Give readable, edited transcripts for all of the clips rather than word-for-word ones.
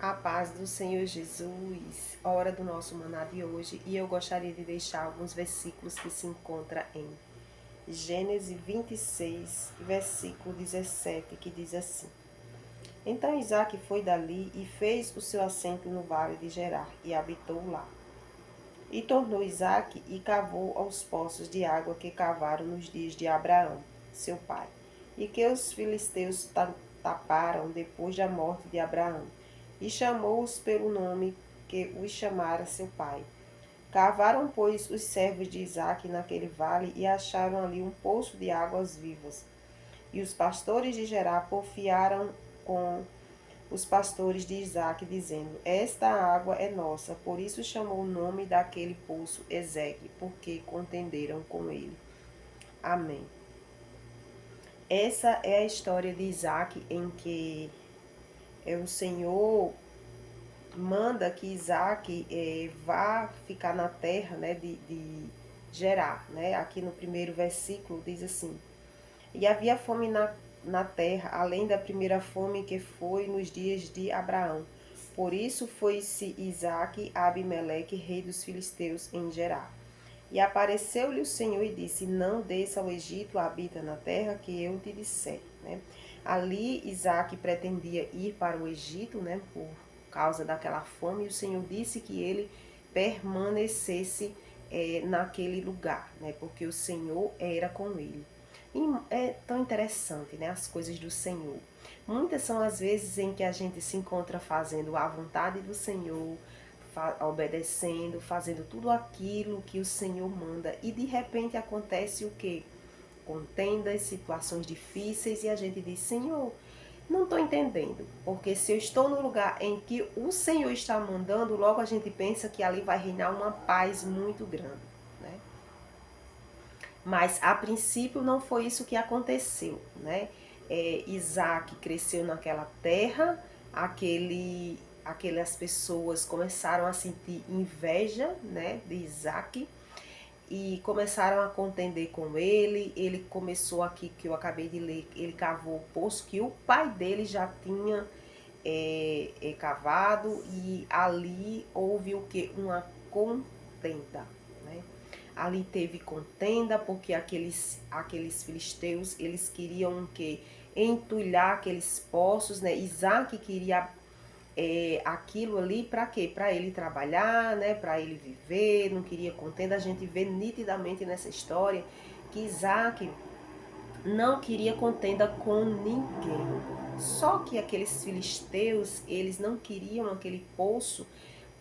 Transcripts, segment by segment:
A paz do Senhor Jesus, hora do nosso maná de hoje, e eu gostaria de deixar alguns versículos que se encontram em Gênesis 26, versículo 17, que diz assim: Então Isaac foi dali e fez o seu assento no vale de Gerar, e habitou lá. E tornou Isaac e cavou aos poços de água que cavaram nos dias de Abraão, seu pai, e que os filisteus taparam depois da morte de Abraão, e chamou-os pelo nome que os chamara seu pai. Cavaram, pois, os servos de Isaac naquele vale e acharam ali um poço de águas vivas. E os pastores de Gerar porfiaram com os pastores de Isaac, dizendo: Esta água é nossa. Por isso chamou o nome daquele poço Ezeque, porque contenderam com ele. Amém. Essa é a história de Isaac, em que o Senhor manda que Isaac vá ficar na terra, né, de Gerar, né? Aqui no primeiro versículo diz assim: E havia fome na terra, além da primeira fome que foi nos dias de Abraão. Por isso foi-se Isaque a Abimeleque, rei dos filisteus, em Gerar. E apareceu-lhe o Senhor e disse: Não desça ao Egito, habita na terra que eu te disser. Né? Ali Isaque pretendia ir para o Egito, né, por causa daquela fome, e o Senhor disse que ele permanecesse naquele lugar, né, porque o Senhor era com ele. E é tão interessante, né, as coisas do Senhor. Muitas são as vezes em que a gente se encontra fazendo a vontade do Senhor, obedecendo, fazendo tudo aquilo que o Senhor manda, e de repente acontece o que? Contendas, situações difíceis, e a gente diz: Senhor, não estou entendendo, porque se eu estou no lugar em que o Senhor está mandando, logo a gente pensa que ali vai reinar uma paz muito grande, né? Mas a princípio não foi isso que aconteceu, né? Isaac cresceu naquela terra, aquelas pessoas começaram a sentir inveja, né, de Isaac, e começaram a contender com ele. Ele começou aqui, que eu acabei de ler, ele cavou o poço que o pai dele já tinha cavado, e ali houve o que? Uma contenda, né? Ali teve contenda porque aqueles filisteus, eles queriam o que? Entulhar aqueles poços, né? Isaac queria aquilo ali para quê? Para ele trabalhar, né? Para ele viver, não queria contenda. A gente vê nitidamente nessa história que Isaac não queria contenda com ninguém. Só que aqueles filisteus, eles não queriam aquele poço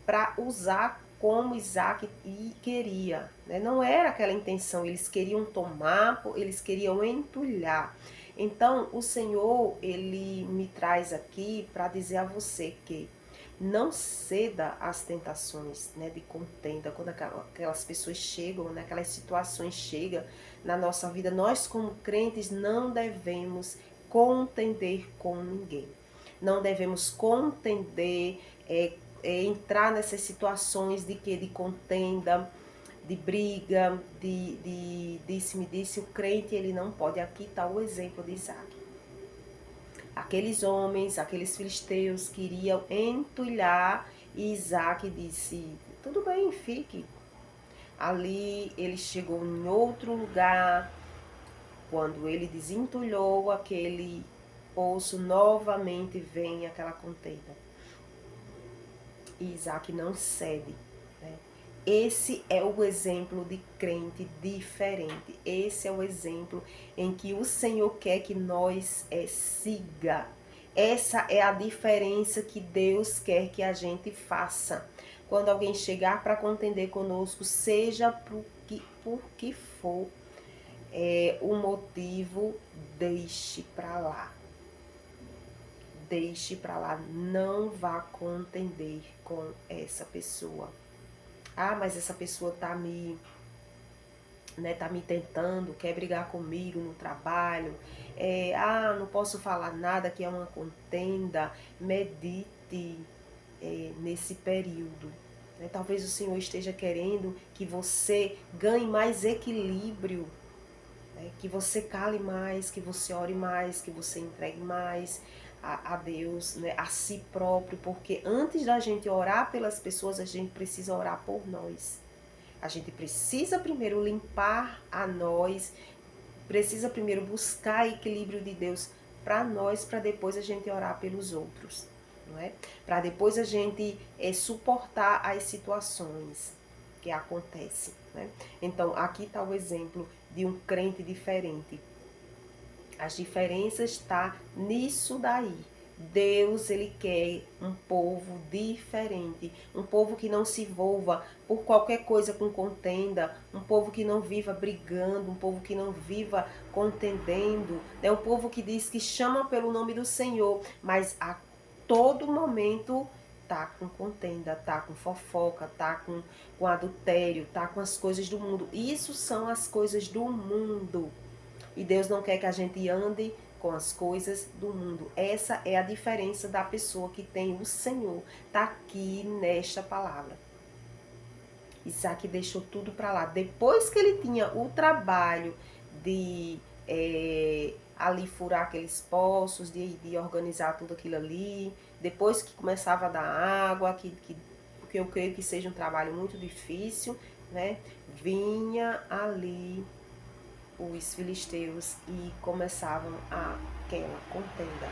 para usar como Isaac queria, né? Não era aquela intenção, eles queriam tomar, eles queriam entulhar. Então, o Senhor, ele me traz aqui para dizer a você que não ceda às tentações, né, de contenda, quando aquelas pessoas chegam, né, aquelas situações chegam na nossa vida. Nós, como crentes, não devemos contender com ninguém. Não devemos contender, entrar nessas situações de que? De contenda, de briga, de disse-me disse. O crente, ele não pode. Aqui está o exemplo de Isaac. Aqueles homens, aqueles filisteus queriam entulhar, e Isaac disse: tudo bem, fique. Ali ele chegou em outro lugar. Quando ele desentulhou aquele poço, novamente vem aquela contenda. E Isaac não cede, né? Esse é o exemplo de crente diferente. Esse é o exemplo em que o Senhor quer que nós siga. Essa é a diferença que Deus quer que a gente faça. Quando alguém chegar para contender conosco, seja por que for o motivo, deixe para lá. Deixe para lá, não vá contender com essa pessoa. Ah, mas essa pessoa tá me tentando, quer brigar comigo no trabalho. Não posso falar nada, que é uma contenda. Medite nesse período. Né? Talvez o Senhor esteja querendo que você ganhe mais equilíbrio, né? Que você cale mais, que você ore mais, que você entregue mais. a Deus, né, a si próprio, porque antes da gente orar pelas pessoas, a gente precisa orar por nós. A gente precisa primeiro limpar a nós, precisa primeiro buscar equilíbrio de Deus para nós, para depois a gente orar pelos outros, não é? Para depois a gente suportar as situações que acontecem, né? Então, aqui está o exemplo de um crente diferente. As diferenças estão nisso daí. Deus, ele quer um povo diferente, um povo que não se envolva por qualquer coisa com contenda, um povo que não viva brigando, um povo que não viva contendendo, né? Um povo que diz que chama pelo nome do Senhor, mas a todo momento tá com contenda, tá com fofoca, tá com adultério, tá com as coisas do mundo. Isso são as coisas do mundo. E Deus não quer que a gente ande com as coisas do mundo. Essa é a diferença da pessoa que tem o Senhor. Tá aqui nesta palavra. Isaac deixou tudo para lá. Depois que ele tinha o trabalho de ali furar aqueles poços, de organizar tudo aquilo ali, depois que começava a dar água, que eu creio que seja um trabalho muito difícil, né? Vinha ali os filisteus e começavam aquela contenda.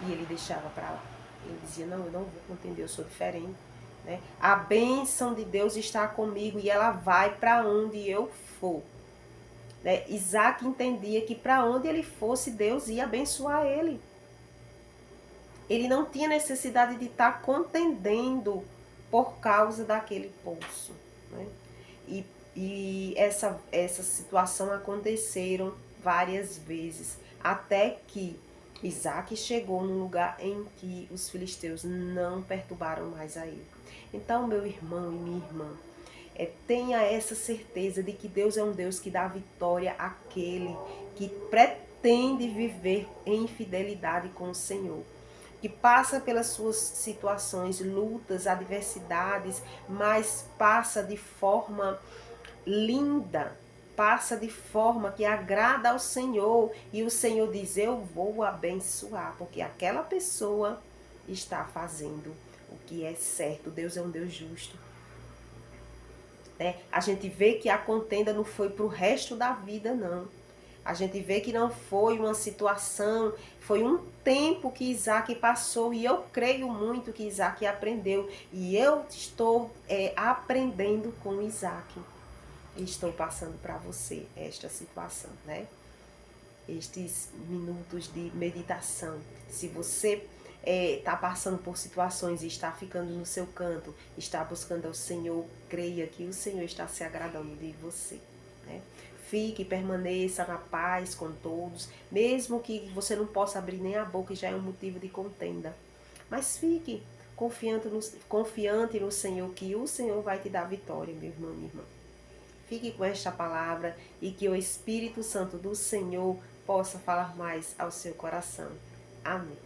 E ele deixava para lá. Ele dizia, não, eu não vou contender, eu sou diferente. Né? A bênção de Deus está comigo e ela vai para onde eu for. Né? Isaac entendia que para onde ele fosse, Deus ia abençoar ele. Ele não tinha necessidade de estar contendendo por causa daquele poço. Né? E essa situação aconteceram várias vezes, até que Isaac chegou num lugar em que os filisteus não perturbaram mais a ele. Então, meu irmão e minha irmã, tenha essa certeza de que Deus é um Deus que dá vitória àquele que pretende viver em fidelidade com o Senhor, que passa pelas suas situações, lutas, adversidades, mas passa de forma linda, passa de forma que agrada ao Senhor, e o Senhor diz, eu vou abençoar, porque aquela pessoa está fazendo o que é certo. Deus é um Deus justo. Né? A gente vê que a contenda não foi para o resto da vida, não. A gente vê que não foi uma situação, foi um tempo que Isaac passou, e eu creio muito que Isaac aprendeu, e eu estou aprendendo com Isaac. Estou passando para você esta situação, né? Estes minutos de meditação. Se você está passando por situações e está ficando no seu canto, está buscando ao Senhor, creia que o Senhor está se agradando de você, né? Fique, permaneça na paz com todos, mesmo que você não possa abrir nem a boca, já é um motivo de contenda. Mas fique confiante no Senhor, que o Senhor vai te dar vitória, meu irmão e minha irmã. Fique com esta palavra e que o Espírito Santo do Senhor possa falar mais ao seu coração. Amém.